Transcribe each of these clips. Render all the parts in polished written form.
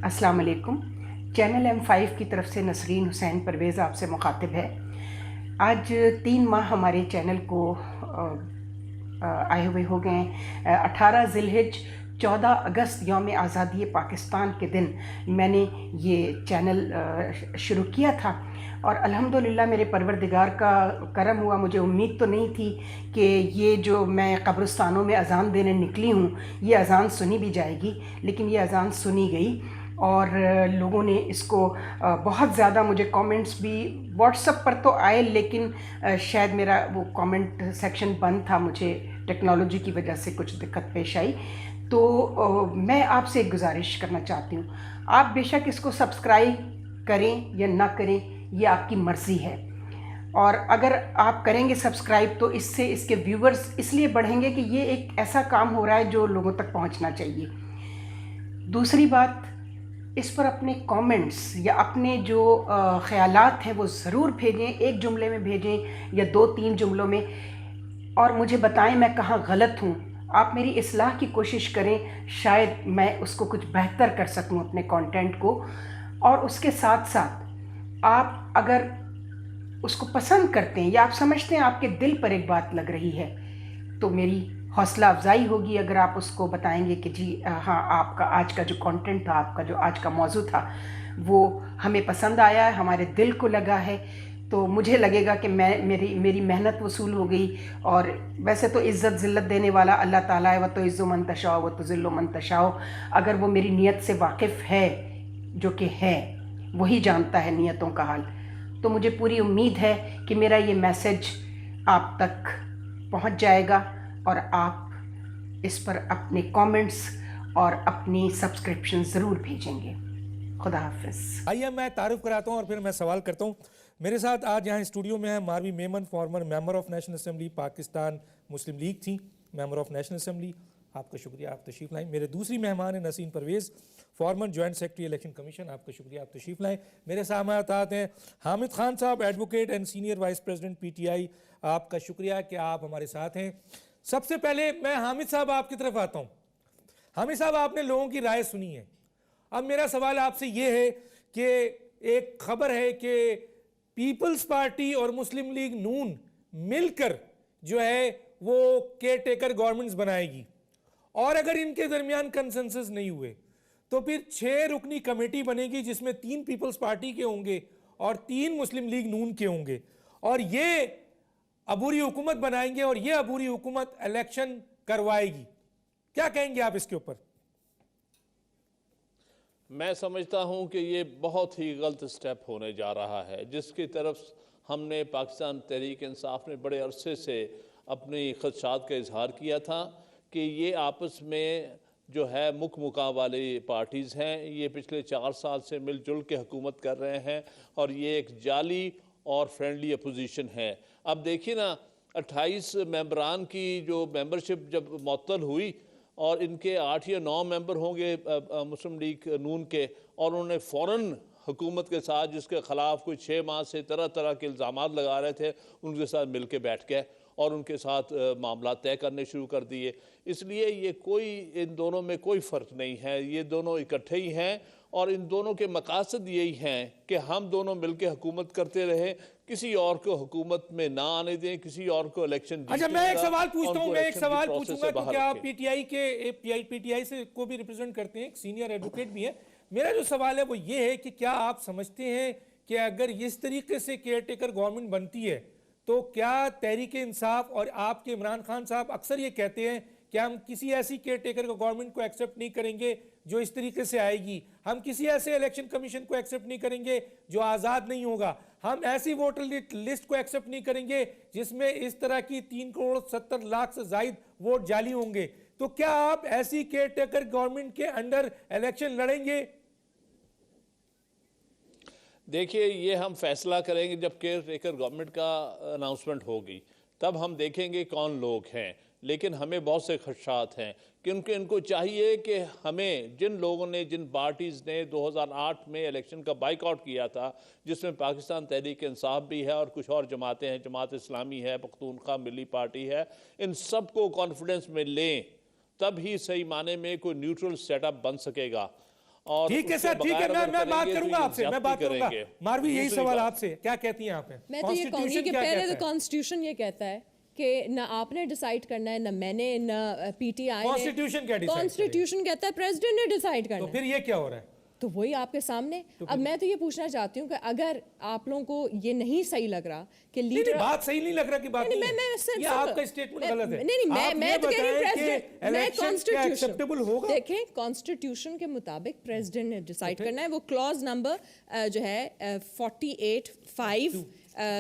अस्सलाम वालेकुम। Channel M5 की तरफ से नसरीन हुसैन परवेज़ आपसे मुखातिब है। आज 3 माह हमारे चैनल को आए हुए हो गए हैं। 18 ज़िलहिज 14 अगस्त यौम आज़ादी पाकिस्तान के दिन मैंने ये चैनल शुरू किया था और अल्हम्दुलिल्लाह मेरे परवरदिगार का करम हुआ। मुझे उम्मीद तो नहीं थी कि ये जो मैं कब्रिस्तानों में अज़ान देने निकली हूँ, ये अज़ान सुनी भी जाएगी, लेकिन ये अज़ान सुनी गई और लोगों ने इसको बहुत ज़्यादा मुझे कमेंट्स भी व्हाट्सएप पर तो आए, लेकिन शायद मेरा वो कमेंट सेक्शन बंद था, मुझे टेक्नोलॉजी की वजह से कुछ दिक्कत पेश आई। तो मैं आपसे एक गुजारिश करना चाहती हूँ, आप बेशक इसको सब्सक्राइब करें या ना करें, ये आपकी मर्ज़ी है। और अगर आप करेंगे सब्सक्राइब तो इससे इसके व्यूवर्स इसलिए बढ़ेंगे कि ये एक ऐसा काम हो रहा है जो लोगों तक पहुंचना चाहिए। दूसरी बात, इस पर अपने कमेंट्स या अपने जो ख़यालात हैं वो ज़रूर भेजें, एक जुमले में भेजें या 2-3 जुमलों में, और मुझे बताएं मैं कहाँ गलत हूँ। आप मेरी इस्लाह की कोशिश करें, शायद मैं उसको कुछ बेहतर कर सकूँ अपने कंटेंट को। और उसके साथ साथ आप अगर उसको पसंद करते हैं या आप समझते हैं आपके दिल पर एक बात लग रही है, तो मेरी हौसला अफजाई होगी अगर आप उसको बताएंगे कि जी हाँ, आपका आज का जो कंटेंट था, आपका जो आज का मौजू था, वो हमें पसंद आया है, हमारे दिल को लगा है। तो मुझे लगेगा कि मेरी मेहनत वसूल हो गई। और वैसे तो इज़्ज़त ज़िल्लत देने वाला अल्लाह ताला है, वह तो इज़्ज़ो मन तशाओ व तो ज़िल्लो मन तशाओ। अगर वो मेरी नीयत से वाकिफ़ है, जो कि है, वही जानता है नीयतों का हाल, तो मुझे पूरी उम्मीद है कि मेरा ये मैसेज आप तक पहुंच जाएगा और आप इस पर अपने कमेंट्स और अपनी सब्सक्रिप्शन ज़रूर भेजेंगे। खुदा हाफिज़। आइए मैं तारुफ कराता हूँ और फिर मैं सवाल करता हूँ। मेरे साथ आज यहाँ स्टूडियो में है Marvi Memon, former member of national assembly, Pakistan Muslim League थी मेंबर ऑफ नेशनल असेंबली। आपका शुक्रिया, आप तशरीफ़ लाएँ। मेरे दूसरी मेहमान है Naseen Parvez, former joint secretary election commission. आपका शुक्रिया, आप तशरीफ़ लाएँ। मेरे साथ हैं हामिद खान साहब, advocate and senior vice president PTI। आपका शुक्रिया कि आप हमारे साथ हैं। सबसे पहले मैं हामिद साहब आपकी तरफ आता हूँ। हामिद साहब, आपने लोगों की राय सुनी है। अब मेरा सवाल आपसे ये है कि एक खबर है कि पीपल्स पार्टी और मुस्लिम लीग नून मिलकर जो है वो केयर टेकर गवर्नमेंट्स बनाएगी, और अगर इनके दरमियान कंसेंसस नहीं हुए तो फिर 6 रुकनी कमेटी बनेगी जिसमें 3 पीपल्स पार्टी के होंगे और 3 मुस्लिम लीग नून के होंगे, और ये अबूरी हुकूमत बनाएंगे और ये अबूरी हुकूमत इलेक्शन करवाएगी। क्या कहेंगे आप इसके ऊपर? मैं समझता हूं कि ये बहुत ही गलत स्टेप होने जा रहा है, जिसकी तरफ हमने पाकिस्तान तहरीक इंसाफ ने बड़े अरसे से अपनी खदशात का इजहार किया था कि ये आपस में जो है मुका वाली पार्टीज़ हैं, ये पिछले 4 साल से मिलजुल के हुकूमत कर रहे हैं और ये एक जाली और फ्रेंडली अपोजिशन है। अब देखिए ना, 28 मेंबरान की जो मेंबरशिप जब मुअत्तल हुई और इनके 8 या 9 मेंबर होंगे मुस्लिम लीग नून के, और उन्होंने फ़ौरन हुकूमत के साथ, जिसके ख़िलाफ़ कोई 6 माह से तरह तरह के इल्ज़ामात लगा रहे थे, उनके साथ मिल के बैठ गए और उनके साथ मामला तय करने शुरू कर दिए। इसलिए ये कोई, इन दोनों में कोई फ़र्क नहीं है, ये दोनों इकट्ठे ही हैं और इन दोनों के मकासद यही हैं कि हम दोनों मिलकर हुकूमत करते रहें, किसी और को हुकूमत में ना आने दें, किसी और को इलेक्शन। अच्छा, मैं एक सवाल पूछता हूँ, मैं एक सवाल पूछूंगा क्योंकि आप PTI से को भी रिप्रेजेंट करते हैं, एक सीनियर एडवोकेट भी है। मेरा जो सवाल है वो ये है कि क्या आप समझते हैं कि अगर इस तरीके से केयर टेकर गवर्नमेंट बनती है तो क्या तहरीक इंसाफ और आपके इमरान खान साहब अक्सर ये कहते हैं कि हम किसी ऐसी केयर टेकर गवर्नमेंट को एक्सेप्ट नहीं करेंगे जो इस तरीके से आएगी, हम किसी ऐसे इलेक्शन कमीशन को एक्सेप्ट नहीं करेंगे जो आज़ाद नहीं होगा, हम ऐसी वोटर लिस्ट को एक्सेप्ट नहीं करेंगे जिसमें इस तरह की 3 करोड़ 70 लाख से जायद वोट जाली होंगे, तो क्या आप ऐसी केयर टेकर गवर्नमेंट के अंडर इलेक्शन लड़ेंगे? देखिए, ये हम फैसला करेंगे जब केयर टेकर गवर्नमेंट का अनाउंसमेंट होगी, तब हम देखेंगे कौन लोग हैं। लेकिन हमें बहुत से खदशात हैं क्योंकि इनको चाहिए कि हमें, जिन लोगों ने, जिन पार्टीज़ ने 2008 में इलेक्शन का बाइकआउट किया था, जिसमें पाकिस्तान तहरीक इंसाफ भी है और कुछ और जमातें हैं, जमात इस्लामी है, पख्तूनख्वा मिली पार्टी है, इन सब को कॉन्फिडेंस में लें, तब ही सही माने में कोई न्यूट्रल सेटअप बन सकेगा। और ठीक है उसके सर, ठीक है, बगैर मैं अगर बात करेंगे तो करूंगा ये आपसे, मैं ज्यादती बात करूंगा। करेंगे। मारवी, यही दूसरी सवाल बात- आपसे, क्या कहती हैं आप? मैं तो ये कहूंगी Constitution कि क्या पहले कहता तो है? कॉन्स्टिट्यूशन ये कहता है कि ना आपने डिसाइड करना है, ना मैंने, ना पीटीआई ने। Constitution क्या decide कॉन्स्टिट्यूशन कहता है प्रेसिडेंट ने डिसाइड तो करना है। फिर ये क्या हो रहा है? तो वही आपके सामने। अब मैं तो ये पूछना चाहती हूँ कि अगर आप लोगों को ये नहीं सही लग रहा कि नहीं, लीडर, बात सही नहीं लग रहा कि बात नहीं, नहीं है। मैं सिर्फ- ये आपका स्टेटमेंट गलत है। नहीं, आप मैं ये तो कह रही हूँ बताएं कि प्रेसिडेंट, मैं इलेक्शन क्या एक्सेप्टेबल होगा? देखें कॉन्स्टिट्यूशन के मुताबिक प्रेसिडेंट ने डिसाइड करना है। वो क्लॉज नंबर जो है 48(5)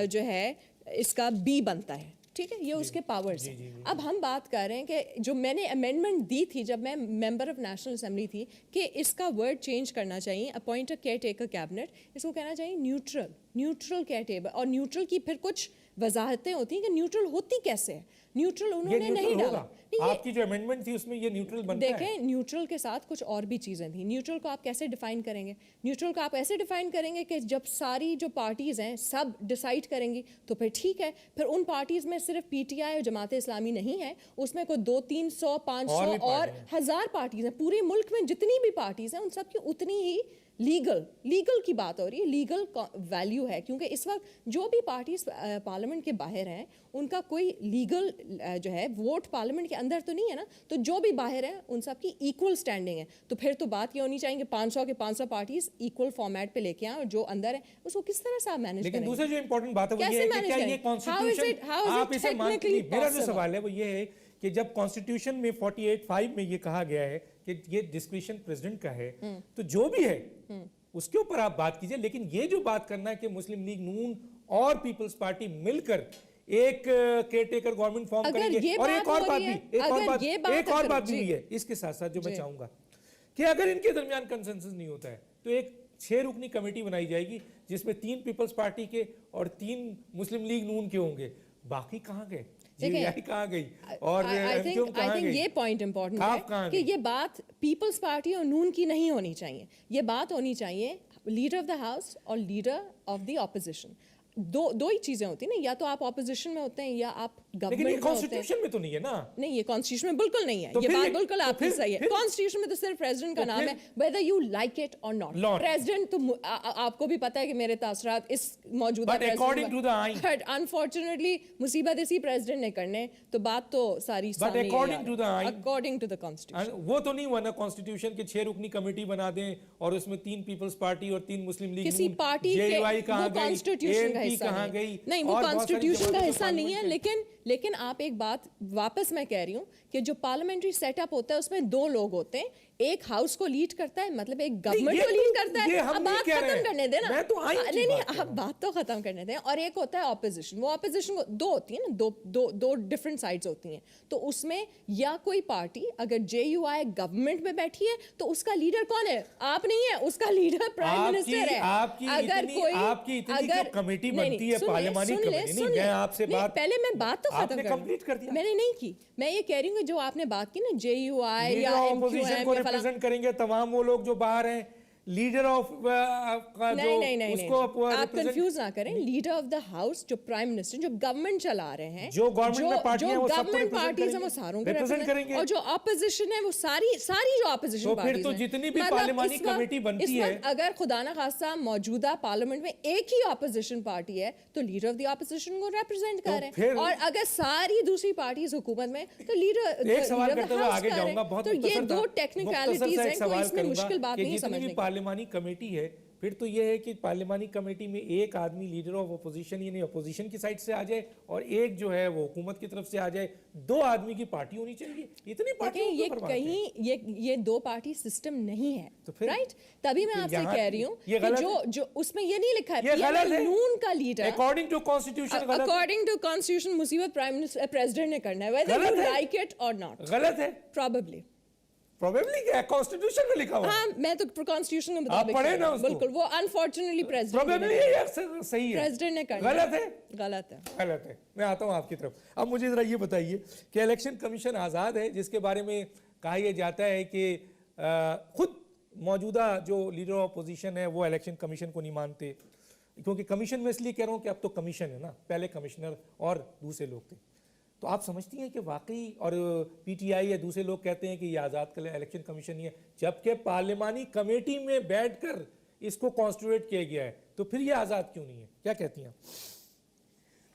जो है इसका बी बनता है, ठीक है, ये उसके पावर्स हैं। अब हम बात कर रहे हैं कि जो मैंने अमेंडमेंट दी थी जब मैं मेंबर ऑफ नेशनल असेंबली थी, कि इसका वर्ड चेंज करना चाहिए, appoint a caretaker cabinet, इसको कहना चाहिए न्यूट्रल केयर टेकर। और न्यूट्रल की फिर कुछ वजाहतें होती हैं कि न्यूट्रल होती कैसे है। न्यूट्रल ये उन्होंने नहीं न्यूट्रल डाला। होगा। नहीं, ये- आपकी जो अमेंडमेंट थी उसमें ये न्यूट्रल बनता है। देखें, न्यूट्रल के साथ कुछ और भी चीज़ें थी। न्यूट्रल को आप कैसे डिफाइन करेंगे? न्यूट्रल को आप ऐसे डिफाइन करेंगे कि जब सारी जो पार्टीज़ हैं सब डिसाइड करेंगी तो फिर ठीक है। फिर उन पार्टीज़ में सिर्फ पीटीआई और जमात इस्लामी नहीं है, उसमें कोई 200-300 500 और भी और पार्टियां हैं। 1000 पार्टीज़ हैं। पूरे मुल्क में जितनी भी पार्टीज़ हैं उन सब की उतनी ही लीगल की बात हो रही है, लीगल वैल्यू है। क्योंकि इस वक्त जो भी पार्टीज पार्लियामेंट के बाहर हैं उनका कोई लीगल जो है वोट पार्लियामेंट के अंदर तो नहीं है ना, तो जो भी बाहर हैं उन सब की इक्वल स्टैंडिंग है। तो फिर तो बात ये होनी चाहिए कि 500 के 500 पार्टीज इक्वल फॉर्मेट पे लेके आए, और जो अंदर है उसको किस तरह से आप मैनेज लेकिन करेंगे? दूसरा जो इंपॉर्टेंट बात है वो कैसे ये है कि manage क्या ये करेंगे? कॉन्स्टिट्यूशन How is it आप इसे मानते technically नहीं। मेरा जो possible? सवाल है वो ये है कि जब कॉन्स्टिट्यूशन में 48(5) में ये कहा गया है कि ये डिस्क्रिशन प्रेसिडेंट का है, तो जो भी है उसके ऊपर आप बात कीजिए। लेकिन ये जो बात करना है कि मुस्लिम लीग नून और पीपल्स पार्टी मिलकर एक केयर टेकर गवर्नमेंट फॉर्म अगर करेंगे, ये और बात एक और हो बात रही है, भी, एक और अगर बात, ये बात एक और अगर- बात भी जी। है इसके साथ साथ जो मैं जी। चाहूंगा कि अगर इनके दरमियान कंसेंसस नहीं होता है तो एक 6 रुकनी कमेटी बनाई जाएगी जिसमें 3 पीपल्स पार्टी के और 3 मुस्लिम लीग नून के होंगे। बाकी कहाँ गए? जीवीआई कहाँ गई? और एमक्यूएम कहाँ गई? ये पॉइंट इंपॉर्टेंट आप कहाँ है कि गई? ये बात पीपल्स पार्टी और नून की नहीं होनी चाहिए। ये बात होनी चाहिए लीडर ऑफ द हाउस और लीडर ऑफ द ऑपोजिशन। दो ही चीजें होती हैं ना, या तो आप ऑपोजिशन में होते हैं या आप लेकिन ये गवर्नमेंट में होते हैं। कॉन्स्टिट्यूशन में तो नहीं है ना। नहीं, ये कॉन्स्टिट्यूशन में बिल्कुल नहीं है। तो ये फिर बात ये- बिल्कुल तो आपकी फिर- सही है। फिर- कॉन्स्टिट्यूशन में तो सिर्फ प्रेसिडेंट का तो नाम फिर- है, वेदर यू लाइक इट और नॉट। Not. प्रेसिडेंट तो आपको भी पता है कि मेरे तासरात इस मौजूदा But according to the आइन- बट अनफॉर्चुनेटली मुसीबत इसी प्रेसिडेंट ने करने, तो बात तो सारी सामने according to the आइन- अकॉर्डिंग टू द कॉन्स्टिट्यूशन। वो तो नहीं हुआ ना कॉन्स्टिट्यूशन के 6 रुकनी कमेटी बना दें और उसमें 3 पीपल्स पार्टी और 3 मुस्लिम लीग किसी नून, पार्टी के JUI कहाँ वो गई, कॉन्स्टिट्यूशन का ANP हिस्सा कहाँ नहीं गई, है। नहीं, वो और बहुत सारी कॉन्स्टिट्यूशन का जमातें हिस्सा तो नहीं है। लेकिन आप एक बात वापस मैं कह रही हूँ कि जो पार्लियामेंट्री सेटअप होता है उसमें 2 लोग होते हैं, एक हाउस को लीड करता है, मतलब एक गवर्नमेंट ये को लीड तो- करता ये है। हम अब नहीं बात कह रहे खत्म हैं। करने देना। मैं तो आइन की नहीं बात कर आप बात तो खत्म करने दें। और एक होता है ऑपोजिशन। वो ऑपोजिशन को 2 होती है ना, दो डिफरेंट साइड्स होती हैं। तो उसमें या कोई पार्टी अगर JUI गवर्नमेंट में बैठी है तो उसका लीडर कौन है? आप नहीं है, उसका लीडर प्राइम मिनिस्टर है। आपकी इतनी जो कमेटी बनती है पार्लियामानी कमेटी, नहीं मैं आपसे बात, पहले मैं बात तो खत्म आपने कर कंप्लीट कर दिया। मैंने नहीं की। मैं ये कह रही हूँ कि जो आपने बात की ना JUI लीडर या ऑफ ऑपोजिशन MQM को या फलां- रिप्रेजेंट करेंगे तमाम वो लोग जो बाहर हैं। लीडर ऑफ का जो नहीं, उसको आप represent- कंफ्यूज ना करें। लीडर ऑफ द हाउस जो प्राइम मिनिस्टर जो गवर्नमेंट चला रहे हैं, जो गवर्नमेंट में पार्टियां हैं, वो सबको गवर्नमेंट represent पार्टीज हैं करेंगे। वो सारों को represent represent करेंगे। और जो ऑपोजिशन है वो सारी जो ऑपोजिशन तो फिर पार्टीज तो हैं। जितनी भी मतलब पार्लियामानी इस वक्त- कमेटी बनती इस है- वक्त अगर खुदा ना खास्ता मौजूदा पार्लियामेंट में एक ही ऑपोजिशन पार्टी है तो लीडर ऑफ द ऑपोजिशन को रिप्रेजेंट कर रहे फिर- हैं। और अगर सारी दूसरी पार्टीज हुकूमत में तो लीडर एक सवाल करते हुए आगे जाऊंगा। बहुत तो ये मुख्तसर 2 था। टेक्निकलिटीज मुख्तसर सा हैं, एक कोई सवाल इसमें करूंगा मुश्किल बात कि नहीं जितनी भी समझने की। पार्लियामानी कमेटी है, फिर तो यह है कि पार्लियामानी कमेटी में एक आदमी लीडर ऑफ अपोजिशन यानी अपोजिशन की साइड से आ जाए और एक जो है वो हुकूमत की तरफ से आ जाए। 2 आदमी की पार्टी होनी चाहिए। इतनी पार्टियों देखिए, ये को बर्बाद है। कहीं ये 2 पार्टी सिस्टम नहीं है, तो फिर- राइट? तभी मैं फिर आपसे यहाँ- कह रही हूँ ये कि गलत जो उसमें ये नहीं लिखा है ये गलत है। नून का लीडर अकॉर्डिंग टू कॉन्स्टिट्यूशन गलत है। अकॉर्डिंग टू कॉन्स्टिट्यूशन मुसीबत प्राइम मिनिस्टर प्रेसिडेंट ने करना है, वेदर गलत यू है। लाइक इट और नॉट। गलत है। प्रोबेबली प्रोबेबली क्या है? कॉन्स्टिट्यूशन में लिखा हुआ है। हाँ, मैं तो कॉन्स्टिट्यूशन के मुताबिक पढ़े कह रही ना हूँ। उसको। बिल्कुल, वो अनफॉर्चुनेटली प्रेसिडेंट प्रोबेबली ये सही है। प्रेसिडेंट ने करना गलत है। गलत है। गलत है। मैं आता हूं आपकी तरफ। अब मुझे जरा ये बताइए कि इलेक्शन कमीशन आज़ाद है, जिसके बारे में कहा यह जाता है कि खुद मौजूदा जो लीडर ऑफ अपोजिशन है वो इलेक्शन कमीशन को नहीं मानते। क्योंकि कमीशन में इसलिए कह रहा हूं कि अब तो कमीशन है ना, पहले कमिश्नर और दूसरे लोग थे। तो आप समझती हैं कि वाकई, और पीटीआई या दूसरे लोग कहते हैं कि ये आज़ाद इलेक्शन कमीशन ही है, जबकि पार्लिमानी कमेटी में बैठकर इसको कॉन्स्टिट्यूट किया गया है, तो फिर ये आज़ाद क्यों नहीं है? क्या कहती हैं?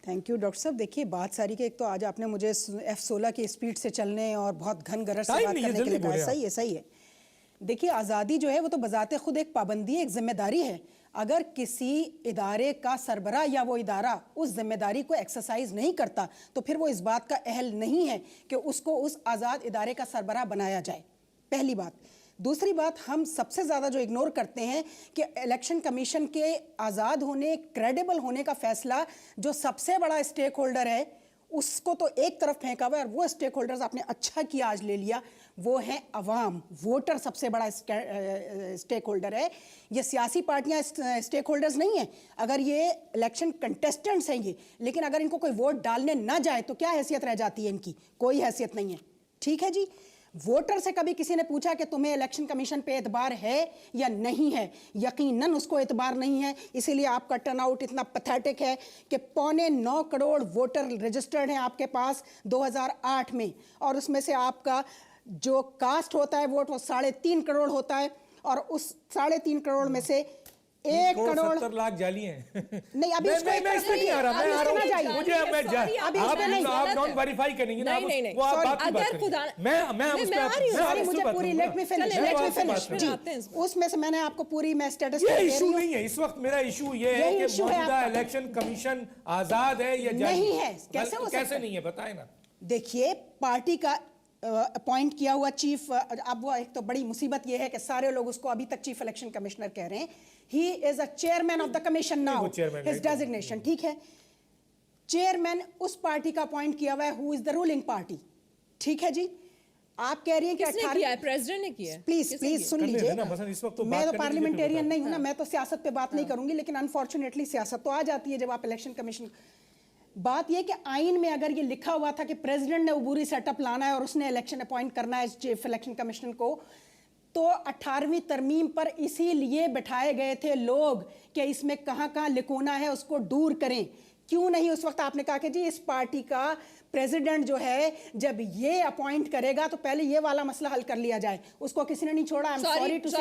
थैंक यू डॉक्टर साहब। देखिए बात सारी के, एक तो आज आपने मुझे F-16 की स्पीड से चलने और बहुत घन गरज से टाइम बात नहीं है, करने के लिए जल्दी कहा। बोलिए सही है। देखिए आज़ादी जो है वो तो बजाते खुद एक पाबंदी है, एक जिम्मेदारी है। अगर किसी इदारे का सरबराह या वो इदारा उस जिम्मेदारी को एक्सरसाइज नहीं करता तो फिर वो इस बात का अहल नहीं है कि उसको उस आज़ाद इदारे का सरबराह बनाया जाए, पहली बात। दूसरी बात, हम सबसे ज़्यादा जो इग्नोर करते हैं कि इलेक्शन कमीशन के आज़ाद होने, क्रेडिबल होने का फैसला जो सबसे बड़ा स्टेक होल्डर है उसको तो एक तरफ फेंका हुआ है, और वो स्टेक होल्डर्स आपने अच्छा किया आज ले लिया, वो है अवाम, वोटर सबसे बड़ा स्टेक होल्डर है। ये सियासी पार्टियां स्टेक होल्डर्स नहीं है। अगर ये इलेक्शन कंटेस्टेंट्स हैं ये, लेकिन अगर इनको कोई वोट डालने ना जाए तो क्या हैसियत रह जाती है इनकी? कोई हैसियत नहीं है। ठीक है जी। वोटर से कभी किसी ने पूछा कि तुम्हें इलेक्शन कमीशन पे एतबार है या नहीं है? यकीनन उसको एतबार नहीं है, इसीलिए आपका टर्नआउट इतना पैथेटिक है कि 9.25 करोड़ वोटर रजिस्टर्ड हैं आपके पास 2008 में, और उसमें से आपका जो कास्ट होता है वोट वो 3.5 करोड़ होता है, और उस 3.5 करोड़ में से 1 करोड़ 70 लाख जाली हैं। नहीं, अभी इसको मैं इस पे नहीं आ रहा, मैं आ रहा हूँ, मुझे आप नॉन वेरीफाई करेंगे ना, नहीं, वो आप बात की बात अगर खुदा करेंगे। मैं उस पे सॉरी, मुझे पूरी लेट मी फिनिश जी। उसमें से मैंने आपको पूरी मैं स्टेटस ये इशू नहीं है इस वक्त। मेरा इशू ये है कि मौजूदा इलेक्शन कमीशन आजाद है या नहीं है? कैसे नहीं है, बताए ना। देखिए पार्टी का अपॉइंट किया हुआ चीफ, अब वो एक तो बड़ी मुसीबत ये है कि सारे लोग उसको अभी तक चीफ इलेक्शन कमिश्नर कह रहे हैं। He is a chairman of the commission now, his designation, ठीक है। चेयरमैन उस पार्टी का अपॉइंट किया हुआ है who is the ruling party, ठीक है जी। आप कह रही हैं कि 18 प्रेसिडेंट ने किया है। प्लीज सुन लीजिए, मैं तो पार्लियामेंटेरियन नहीं हूं ना, मैं तो सियासत पे बात नहीं करूंगी, लेकिन अनफॉर्चुनेटली सियासत तो आ जाती है जब आप इलेक्शन कमीशन। बात यह कि आइन में अगर ये लिखा हुआ था कि प्रेसिडेंट ने उबूरी सेटअप लाना है और उसने इलेक्शन अपॉइंट करना है चीफ इलेक्शन कमिश्नर को, तो 18वीं तरमीम पर इसीलिए बिठाए गए थे लोग कि इसमें कहां लिखोना है उसको दूर करें। क्यों नहीं उस वक्त आपने कहा कि जी इस पार्टी का प्रेसिडेंट जो है जब ये अपॉइंट करेगा तो पहले ये वाला मसला हल कर लिया जाए? उसको किसी ने नहीं छोड़ा। आई एम सॉरी टू से,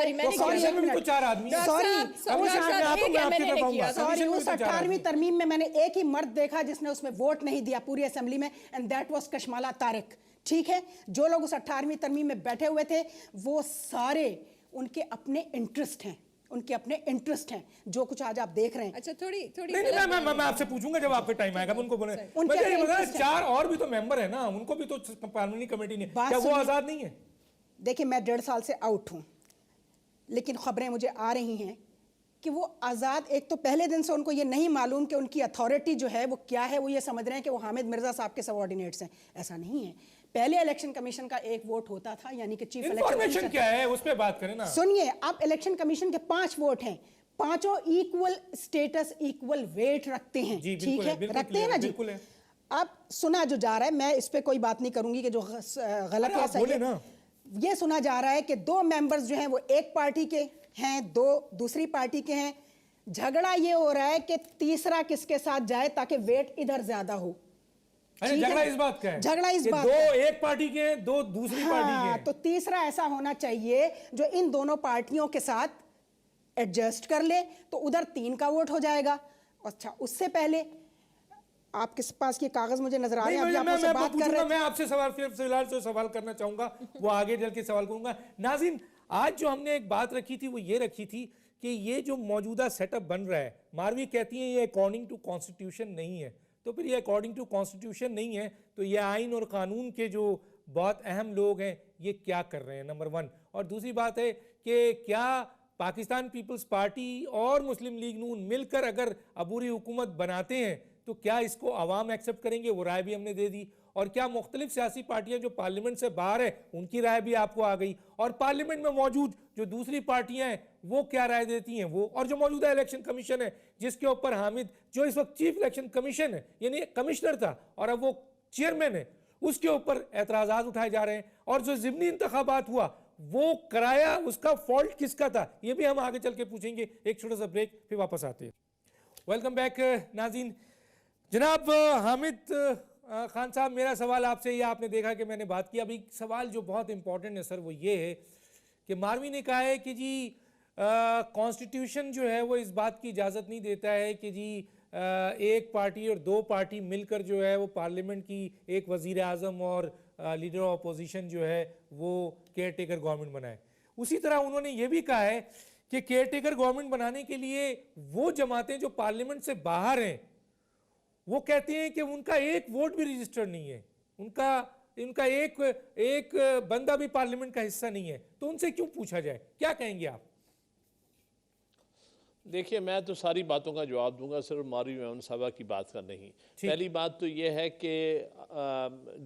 सॉरी, उस 18वीं तरमीम में मैंने एक ही मर्द देखा जिसने उसमें वोट नहीं दिया पूरी असेंबली में, and that was Kashmala Tariq, ठीक है। जो लोग उस 18वीं तरमीम में बैठे हुए थे वो सारे उनके अपने इंटरेस्ट हैं, उनके अपने इंटरेस्ट हैं, जो कुछ आज आप देख रहे हैं। अच्छा थोड़ी नहीं, मैं आपसे पूछूंगा जब आपका टाइम आएगा, उनको बोले। मुझे 4 और भी तो मेंबर है ना, उनको भी तो पार्लियामेंट्री कमेटी ने, क्या वो आजाद नहीं है? देखिए मैं 1.5 साल से आउट हूं, लेकिन खबरें मुझे आ रही हैं कि वो आज़ाद, एक तो पहले दिन से उनको ये नहीं मालूम कि उनकी अथॉरिटी जो है वो क्या है। वो ये समझ रहे हैं कि वो हामिद मिर्जा साहब के सबऑर्डिनेट्स हैं। ऐसा नहीं है। पहले इलेक्शन कमीशन का एक वोट होता था, यानी कि चीफ इलेक्शन क्या है उस पे बात करें ना। सुनिए, अब इलेक्शन कमीशन के 5 वोट हैं, पांचों इक्वल स्टेटस, इक्वल वेट रखते हैं, ठीक है, रखते हैं ना जी। अब सुना जो जा रहा है, मैं इस पे कोई बात नहीं करूंगी कि जो गलत है सही है। ये सुना जा रहा है कि 2 मेंबर्स जो हैं वो एक पार्टी के हैं, 2 दूसरी पार्टी के हैं। झगड़ा ये हो रहा है कि तीसरा किसके साथ जाए ताकि वेट इधर ज्यादा हो। झगड़ा इस बात का है, झगड़ा इस बात 2 एक पार्टी के हैं, 2 दूसरी पार्टी के हैं। तो तीसरा ऐसा होना चाहिए जो इन दोनों पार्टियों के साथ एडजस्ट कर ले, तो उधर 3 का वोट हो जाएगा। अच्छा, उससे पहले आपके पास ये कागज मुझे नजर आ रहे हैं, अभी आप मुझसे बात कर रहे हैं। मैं आपसे फिलहाल से सवाल करना चाहूंगा, वो आगे चल के सवाल करूंगा। नाज़रीन, आज जो हमने एक बात रखी थी वो ये रखी थी कि ये जो मौजूदा सेटअप बन रहा है, मारवी कहती है ये अकॉर्डिंग टू कॉन्स्टिट्यूशन नहीं है। तो फिर ये अकॉर्डिंग टू कॉन्स्टिट्यूशन नहीं है तो ये आइन और कानून के जो बहुत अहम लोग हैं ये क्या कर रहे हैं, नंबर 1। और दूसरी बात है कि क्या पाकिस्तान पीपल्स पार्टी और मुस्लिम लीग नून मिलकर अगर अबूरी हुकूमत बनाते हैं तो क्या इसको अवाम एक्सेप्ट करेंगे? वो राय भी हमने दे दी। और क्या मुख्तलिफ सियासी पार्टियां जो पार्लियामेंट से बाहर है उनकी राय भी आपको आ गई, और पार्लियामेंट में मौजूद जो दूसरी पार्टियां हैं वो क्या राय देती हैं वो, और जो मौजूदा इलेक्शन कमीशन है जिसके ऊपर हामिद, जो इस वक्त चीफ इलेक्शन कमीशन है यानी कमिश्नर था और अब वो चेयरमैन है, उसके ऊपर एतराज़ात उठाए जा रहे हैं। और जो ज़िमनी इंतखाबात हुआ वो कराया, उसका फॉल्ट किसका था, ये भी हम आगे चल के पूछेंगे। एक छोटा सा ब्रेक, फिर वापस आते हैं। वेलकम बैक नाज़रीन। जनाब हामिद खान साहब, मेरा सवाल आपसे ये, आपने देखा कि मैंने बात की, अभी सवाल जो बहुत इंपॉर्टेंट है सर वो ये है कि मारवी ने कहा है कि जी कॉन्स्टिट्यूशन जो है वो इस बात की इजाज़त नहीं देता है कि जी एक पार्टी और दो पार्टी मिलकर जो है वो पार्लियामेंट की एक वज़ीर आज़म और लीडर ऑफ अपोजिशन जो है वो केयर टेकर गवर्नमेंट बनाए। उसी तरह उन्होंने ये भी कहा है कि केयर टेकर गवर्नमेंट बनाने के लिए वो जमातें जो पार्लियामेंट से बाहर हैं वो कहते हैं कि उनका एक वोट भी रजिस्टर्ड नहीं है, उनका एक बंदा भी पार्लियामेंट का हिस्सा नहीं है, तो उनसे क्यों पूछा जाए? क्या कहेंगे आप? देखिए, मैं तो सारी बातों का जवाब दूंगा, सिर्फ मारवी मेमन साहबा की बात का नहीं। पहली बात तो ये है कि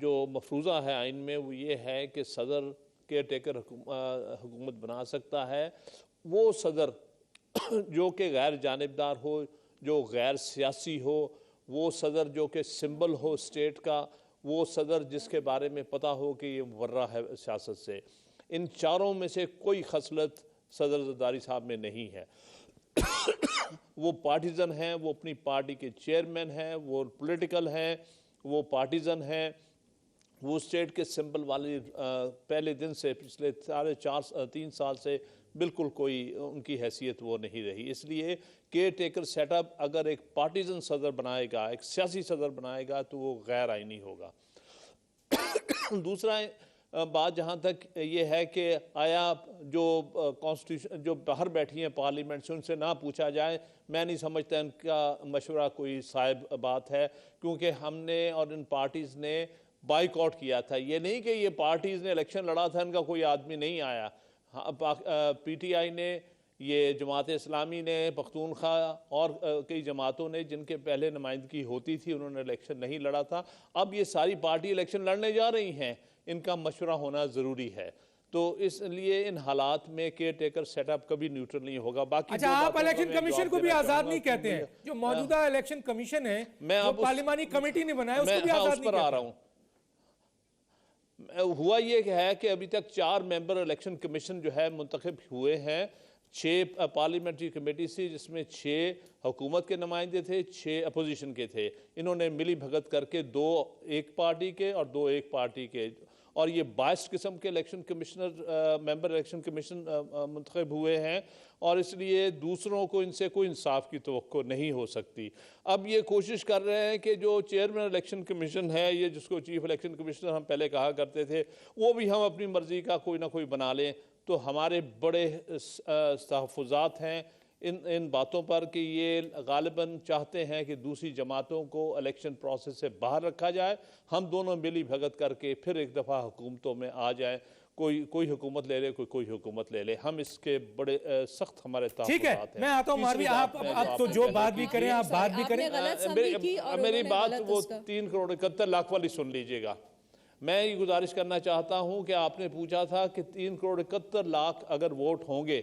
जो मफरूज़ा है आइन में वो ये है कि सदर केयर टेकर हुकूमत बना सकता है। वो सदर जो कि गैर जानिबदार हो, जो गैर सियासी हो, वो सदर जो कि सिंबल हो स्टेट का, वो सदर जिसके बारे में पता हो कि ये मुवर्रा है सियासत से। इन चारों में से कोई खसलत सदर ज़रदारी साहब में नहीं है। वो पार्टीजन हैं, वो अपनी पार्टी के चेयरमैन हैं, वो पॉलिटिकल हैं, वो पार्टीजन हैं, वो स्टेट के सिंबल वाले पहले दिन से पिछले 3 साल से बिल्कुल कोई उनकी हैसियत वो नहीं रही। इसलिए केयर टेकर सेटअप अगर एक पार्टीजन सदर बनाएगा, एक सियासी सदर बनाएगा, तो वो गैर आइनी होगा। दूसरा बात जहाँ तक ये है कि आया जो कॉन्स्टिट्यूशन जो बाहर बैठी हैं पार्लियामेंट से, उनसे ना पूछा जाए, मैं नहीं समझता इनका मशवरा कोई साहिब बात है, क्योंकि हमने और इन पार्टीज़ ने बाइकआउट किया था। ये नहीं कि ये पार्टीज़ ने इलेक्शन लड़ा था, इनका कोई आदमी नहीं आया। PTI ने, ये जमात इस्लामी ने, पख्तूनख्वा और कई जमातों ने जिनके पहले नुमाइंदगी होती थी, उन्होंने इलेक्शन नहीं लड़ा था। अब ये सारी पार्टी इलेक्शन लड़ने जा रही हैं, इनका मशवरा होना ज़रूरी है। तो इसलिए इन हालात में केयर टेकर सेटअप कभी न्यूट्रल नहीं होगा। बाकी अच्छा, आप इलेक्शन कमिशन को भी आज़ाद नहीं कहते हैं? जो मौजूदा इलेक्शन कमीशन है, जो पार्लियामानी कमेटी ने बनाया, उसको भी आज़ाद नहीं कहते? हुआ ये है कि अभी तक 4 मेंबर इलेक्शन कमीशन जो है मुंतखब हुए हैं 6 पार्लियामेंट्री कमेटी से, जिसमें 6 हुकूमत के नुमाइंदे थे, 6 अपोजिशन के थे। इन्होंने मिली भगत करके 2 एक पार्टी के और 2 एक पार्टी के, और ये 22 किस्म के election commissioner member election commission मुंतखब हुए हैं, और इसलिए दूसरों को इनसे कोई इंसाफ की तवक्को नहीं हो सकती। अब ये कोशिश कर रहे हैं कि जो चेयरमैन इलेक्शन कमीशन है, ये जिसको चीफ इलेक्शन कमिश्नर हम पहले कहा करते थे, वो भी हम अपनी मर्ज़ी का कोई ना कोई बना लें। तो हमारे बड़े तहफ़्फ़ुज़ात हैं इन बातों पर कि ये गालिबन चाहते हैं कि दूसरी जमातों को इलेक्शन प्रोसेस से बाहर रखा जाए, हम दोनों मिली भगत करके फिर एक दफ़ा हुकूमतों में आ जाए, कोई हुकूमत ले ले, कोई हुकूमत ले ले। हम इसके बड़े सख्त हमारे ठीक है, मैं आता हूँ मारवी, आप अब तो जो बात भी करें आप बात भी करें। मेरी बात वो 3 करोड़ 71 लाख वाली सुन लीजिएगा। मैं ये गुजारिश करना चाहता हूँ कि आपने पूछा था कि 3 करोड़ 71 लाख अगर वोट होंगे,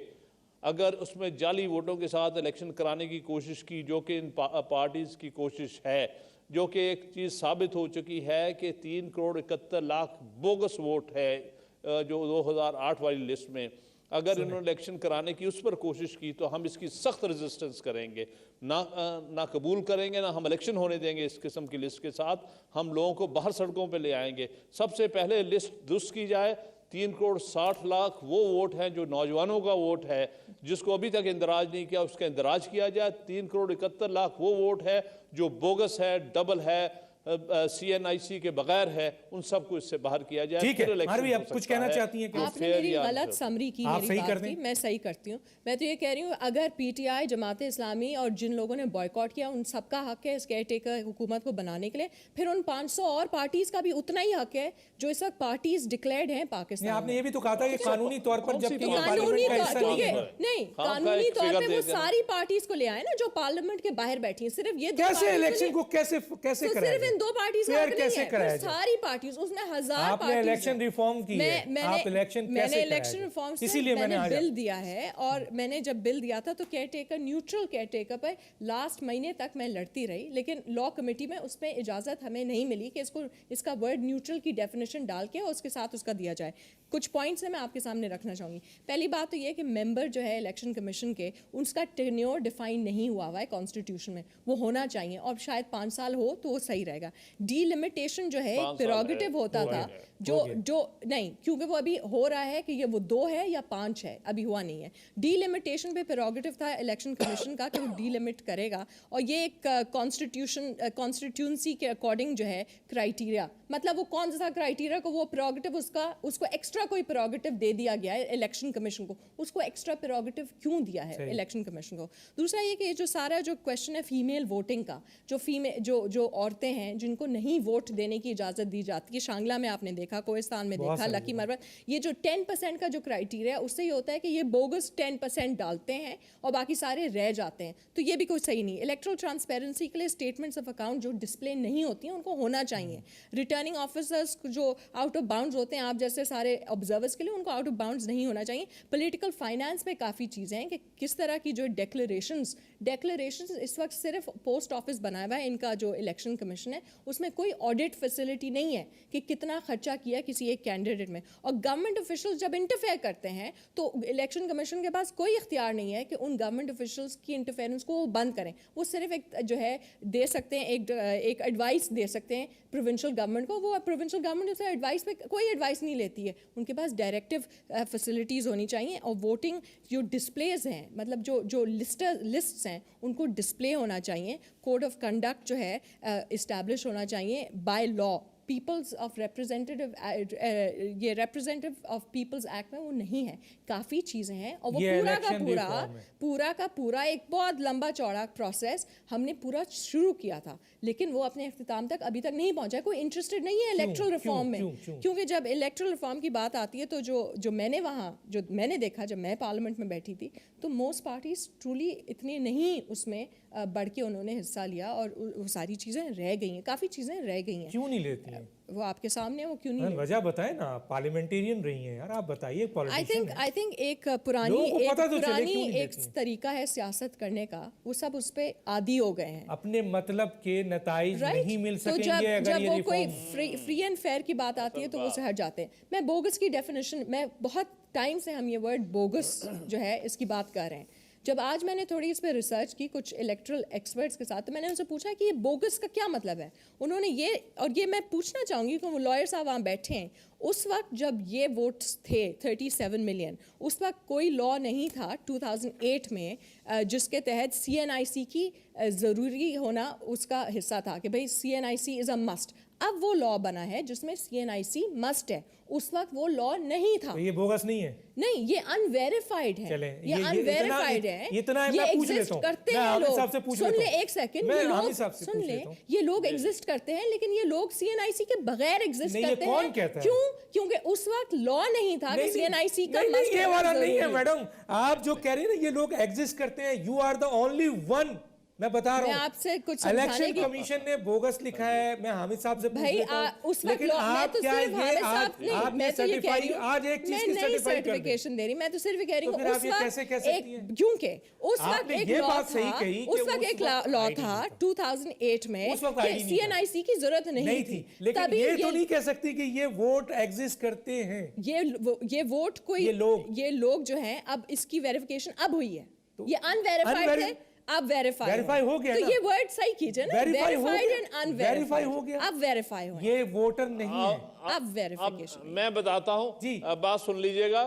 अगर उसमें जाली वोटों के साथ इलेक्शन कराने की कोशिश की, जो कि इन पार्टीज़ की कोशिश है, जो कि एक चीज़ साबित हो चुकी है कि 3 करोड़ 71 लाख बोगस वोट है जो 2008 वाली लिस्ट में, अगर इन्होंने इलेक्शन कराने की उस पर कोशिश की, तो हम इसकी सख्त रेजिस्टेंस करेंगे, ना कबूल करेंगे, ना हम इलेक्शन होने देंगे इस किस्म की लिस्ट के साथ। हम लोगों को बाहर सड़कों पे ले आएंगे। सबसे पहले लिस्ट दुरुस्त की जाए। 3 करोड़ 60 लाख वो वोट हैं जो नौजवानों का वोट है, जिसको अभी तक इंदराज नहीं किया, उसका इंदराज किया जाए। 3 करोड़ 71 लाख वो वोट है जो बोगस है, डबल है, CNIC के बगैर है, उन सबको इससे बाहर किया जाए। ठीक है, मारवी आप कुछ कहना चाहती हैं कि आपने मेरी गलत समरी की, आप सही कर मेरी दें। बात की, मैं सही करती हूँ। मैं तो ये कह रही हूँ, अगर PTI, जमात इस्लामी और जिन लोगों ने बॉयकॉट किया, उन सबका हक है इस केयर टेकर हुकूमत को बनाने के लिए। फिर उन 500 और पार्टीज का भी उतना ही हक है जो इस वक्त पार्टीज डिक्लेयर्ड हैं पाकिस्तान। आपने ये भी तो कहा था कि कानूनी तौर पर जबकि ये कानूनी पार्लियामेंट का हिस्सा तौर नहीं है। नहीं, कानूनी तौर पे वो सारी पार्टीज को ले आए ना जो पार्लियामेंट के बाहर बैठी हैं। सिर्फ ये कैसे इलेक्शन को कैसे कराया सिर्फ इन 2 पार्टीज कैसे कराया जाए? सारी पार्टीज, उसमें 1000 आपने इलेक्शन रिफॉर्म की है, आप इलेक्शन कैसे मैंने इलेक्शन रिफॉर्म से इसीलिए मैंने बिल दिया है, और मैंने जब बिल दिया था तो care taker, neutral care taker पर लास्ट महीने तक मैं लड़ती रही, लेकिन लॉ कमेटी में उसमें इजाजत हमें नहीं मिली कि इसका वर्ड न्यूट्रल की डेफिनेशन डाल के और उसके साथ उसका दिया जाए। कुछ पॉइंट्स हैं मैं आपके सामने रखना चाहूँगी। पहली बात तो ये कि मेंबर जो है इलेक्शन कमीशन के, उसका टेन्योर डिफाइन नहीं हुआ है कॉन्स्टिट्यूशन में, वो होना चाहिए और शायद 5 साल हो तो वो सही रहेगा। डीलिमिटेशन जो है एक 5 साल प्रेरोगेटिव है, होता था जो नहीं, क्योंकि वो अभी हो रहा है कि ये वो 2 है या 5 है, अभी हुआ नहीं है। डीलिमिटेशन पे प्रेरोगेटिव था इलेक्शन कमीशन का कि वो डीलिमिट करेगा, और ये एक कॉन्स्टिट्यूंसी के अकॉर्डिंग जो है क्राइटेरिया, मतलब वो कौन सा क्राइटेरिया को वो प्रेरोगेटिव उसको एक्स्ट्रा कोई प्रेरोगेटिव दे दिया गया है इलेक्शन कमीशन को, उसको एक्स्ट्रा प्रेरोगेटिव क्यों दिया है इलेक्शन कमीशन को। दूसरा ये कि जो सारा जो क्वेश्चन है फीमेल वोटिंग का, जो औरतें हैं जिनको नहीं वोट देने की इजाज़त दी जाती है, शांगला में आपने देखा, कोहिस्तान में देखा, लकी मरवत, ये जो 10% का जो क्राइटेरिया है उससे ये होता है कि ये बोगस 10% डालते हैं और बाकी सारे रह जाते हैं, तो ये भी कोई सही नहीं। इलेक्ट्रल ट्रांसपेरेंसी के लिए स्टेटमेंट्स ऑफ अकाउंट जो डिस्प्ले नहीं होती हैं उनको होना चाहिए। रिटर्निंग ऑफिसर्स जो आउट ऑफ बाउंड्स होते हैं आप जैसे सारे ऑब्जर्वर्स के लिए, उनको आउट ऑफ बाउंड्स नहीं होना चाहिए। पॉलिटिकल फाइनेंस में काफ़ी चीज़ें हैं कि किस तरह की जो डिक्लेरेशंस इस वक्त सिर्फ पोस्ट ऑफिस बनाया हुआ है इनका जो इलेक्शन कमीशन है, उसमें कोई ऑडिट फैसिलिटी नहीं है कि कितना खर्चा किया किसी एक कैंडिडेट में। और गवर्नमेंट ऑफिशियल्स जब इंटरफेयर करते हैं तो इलेक्शन कमीशन के पास कोई इख्तियार नहीं है कि उन गवर्नमेंट ऑफिशियल्स की इंटरफेरेंस को बंद करें। वो सिर्फ एक जो है दे सकते हैं, एक एडवाइस दे सकते हैं प्रोविंशियल गवर्नमेंट को। वो प्रोविंशियल गवर्नमेंट उससे एडवाइस पे कोई एडवाइस नहीं लेती है, उनके पास डायरेक्टिव फैसिलिटीज़ होनी चाहिए। और वोटिंग जो डिस्प्लेज हैं, मतलब जो लिस्ट्स हैं, उनको डिस्प्ले होना चाहिए। कोड ऑफ कंडक्ट जो है इस्टेब्लिश होना चाहिए by law. Peoples of representative ये रिप्रेजेंटेटिव ऑफ पीपल्स एक्ट में वो नहीं है, काफ़ी चीज़ें हैं। और वो पूरा का पूरा एक बहुत लंबा चौड़ा प्रोसेस हमने पूरा शुरू किया था, लेकिन वो अपने अख्तिताम तक अभी तक नहीं पहुंचा। कोई इंटरेस्टेड नहीं है इलेक्ट्रल रिफॉर्म में, क्योंकि जब इलेक्ट्रल रिफॉर्म की बात आती है तो जो मैंने देखा जब मैं पार्लियामेंट में बैठी थी, तो मोस्ट पार्टीज ट्रूली इतनी नहीं उसमें बढ़ के उन्होंने हिस्सा लिया, और वो सारी चीज़ें रह गई हैं, काफ़ी चीज़ें रह गई हैं। क्यों नहीं लेती हैं? वो आपके सामने, वो क्यों नहीं? वजह बताए ना, पार्लियामेंटियन रही हैं यार, आप बताइए। आई थिंक एक पुरानी एक तरीका है सियासत करने का, वो सब उस पे आदी हो गए हैं। अपने मतलब के नताइज नहीं मिल सकेंगे अगर जब ये वो रिफॉर्म। कोई फ्री एंड फेयर की बात आती है तो वो से हट जाते हैं। मैं बोगस की डेफिनेशन, मैं बहुत टाइम से हम ये वर्ड बोगस जो है इसकी बात कर रहे हैं। जब आज मैंने थोड़ी इस पर रिसर्च की कुछ इलेक्ट्रल एक्सपर्ट्स के साथ, तो मैंने उनसे पूछा कि ये बोगस का क्या मतलब है। उन्होंने ये मैं पूछना चाहूँगी कि वो लॉयर साहब वहाँ बैठे हैं, उस वक्त जब ये वोट्स थे 37 मिलियन, उस वक्त कोई लॉ नहीं था 2008 में जिसके तहत CNIC की ज़रूरी होना उसका हिस्सा था कि भाई CNIC इज़ अ मस्ट। अब वो लॉ बना है जिसमें CNIC मस्ट है, उस वक्त वो लॉ नहीं था। तो ये बोगस नहीं है? नहीं, ये अनवेरिफाइड है। चले, ये अनवेरिफाइड है। इतना है, मैं पूछ लेता हूं। करते हैं लोग। सुन ले एक सेकंड, सुन ले, ये लोग एग्जिस्ट करते हैं, लेकिन ये लोग CNIC के बगैर एग्जिस्ट करते हैं। कौन कहता है? क्यों? क्योंकि उस वक्त लॉ नहीं था कि CNIC का मस्ट। ये वाला नहीं है मैडम, आप जो कह रही हैं ना ये लोग एग्जिस्ट करते हैं, you are the only one. मैं बता रहा हूँ, मैं आपसे कुछ इलेक्शन कमीशन ने बोगस लिखा है। मैं हामिद साहब से पूछ लेता हूँ, लेकिन आप क्या ये आपने सर्टिफाई, आज एक चीज की सर्टिफाई सर्टिफिकेशन दे रही, मैं तो सिर्फ कह रही हूँ उस वक्त कैसे कह सकती हैं? क्योंकि उस वक्त एक ये लॉ बात सही कही, उस वक्त एक लॉ था 2008 में कि CNIC की जरूरत नहीं थी। लेकिन ये तो नहीं कह सकती कि ये वोट एग्जिस्ट करते हैं। ये वोट कोई ये लोग जो हैं, अब इसकी वेरिफिकेशन अब हुई है, ये अनवेरिफाइड है, अब वेरीफाई हो गया। तो ये वर्ड सही कीजिए ना, वेरीफाइड एंड अनवेरीफाइड हो गया, अब वेरीफाई हो, ये वोटर नहीं है, अब वेरिफिकेशन। मैं बताता हूं जी, बात सुन लीजिएगा।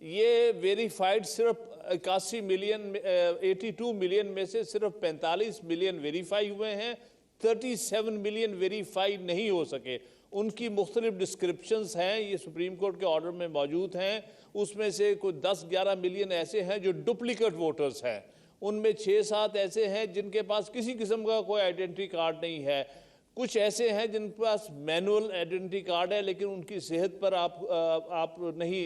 ये वेरीफाइड सिर्फ 81 मिलियन 82 मिलियन में से सिर्फ 45 मिलियन वेरीफाई हुए हैं, 37 मिलियन वेरीफाई नहीं हो सके। उनकी मुख्तलिफ डिस्क्रिप्शंस हैं, ये सुप्रीम कोर्ट के ऑर्डर में मौजूद हैं। उसमें से कोई 10-11 मिलियन ऐसे हैं जो डुप्लीकेट वोटर्स हैं, उनमें 6-7 ऐसे हैं जिनके पास किसी किस्म का कोई आइडेंटिटी कार्ड नहीं है, कुछ ऐसे हैं जिनके पास मैनुअल आइडेंटिटी कार्ड है लेकिन उनकी सेहत पर आप नहीं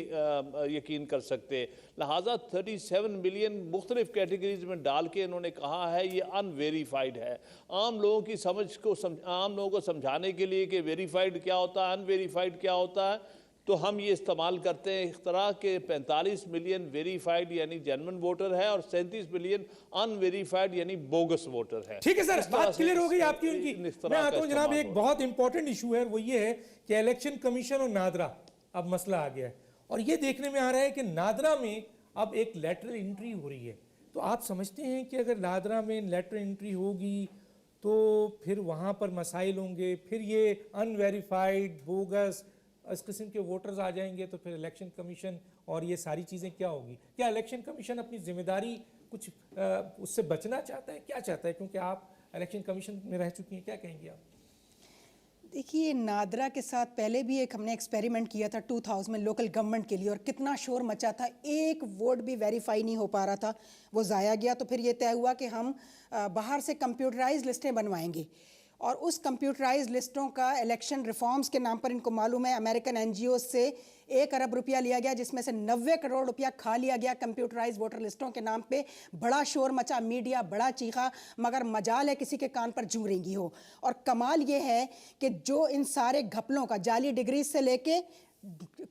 यकीन कर सकते। लिहाजा 37 मिलियन मुख्तलिफ कैटेगरीज में डाल के इन्होंने कहा है ये अनवेरीफाइड है। आम लोगों की समझ को आम लोगों को समझाने के लिए कि वेरीफाइड क्या होता है, अनवेरीफाइड क्या होता है, तो हम ये इस्तेमाल करते हैं इख्तरा के 45 मिलियन वेरीफाइड यानी जेन्युइन वोटर है और 37 मिलियन अनवेरीफाइड यानी बोगस वोटर है। ठीक है सर, बात क्लियर हो गई आपकी उनकी। मैं आता हूं जनाब, एक बहुत इंपॉर्टेंट इशू है, वो ये है कि इलेक्शन कमीशन और नादरा अब मसला आ गया है, और ये देखने में आ रहा है कि नादरा में अब एक लैटरल एंट्री हो रही है। तो आप समझते हैं कि अगर नादरा में लैटरल एंट्री होगी तो फिर वहाँ पर मसाइल होंगे, फिर ये अनवेरीफाइड बोगस इस किस्म के वोटर्स आ जाएंगे, तो फिर इलेक्शन कमीशन और ये सारी चीज़ें क्या होगी? क्या इलेक्शन कमीशन अपनी जिम्मेदारी कुछ उससे बचना चाहता है? क्या चाहता है? क्योंकि आप इलेक्शन कमीशन में रह चुकी हैं, क्या कहेंगे आप? देखिए, नादरा के साथ पहले भी एक हमने एक्सपेरिमेंट किया था 2000 में लोकल गवर्नमेंट के लिए, और कितना शोर मचा था, एक वोट भी वेरीफाई नहीं हो पा रहा था, वो ज़ाया गया। तो फिर ये तय हुआ कि हम बाहर से कंप्यूटराइज लिस्टें बनवाएंगे, और उस कंप्यूटराइज लिस्टों का इलेक्शन रिफॉर्म्स के नाम पर, इनको मालूम है, अमेरिकन एनजीओ से 1 अरब रुपया लिया गया, जिसमें से 90 करोड़ रुपया खा लिया गया कंप्यूटराइज वोटर लिस्टों के नाम पे। बड़ा शोर मचा, मीडिया बड़ा चीखा, मगर मजाल है किसी के कान पर जू रेंगी हो। और कमाल ये है कि जो इन सारे घपलों का, जाली डिग्री से लेके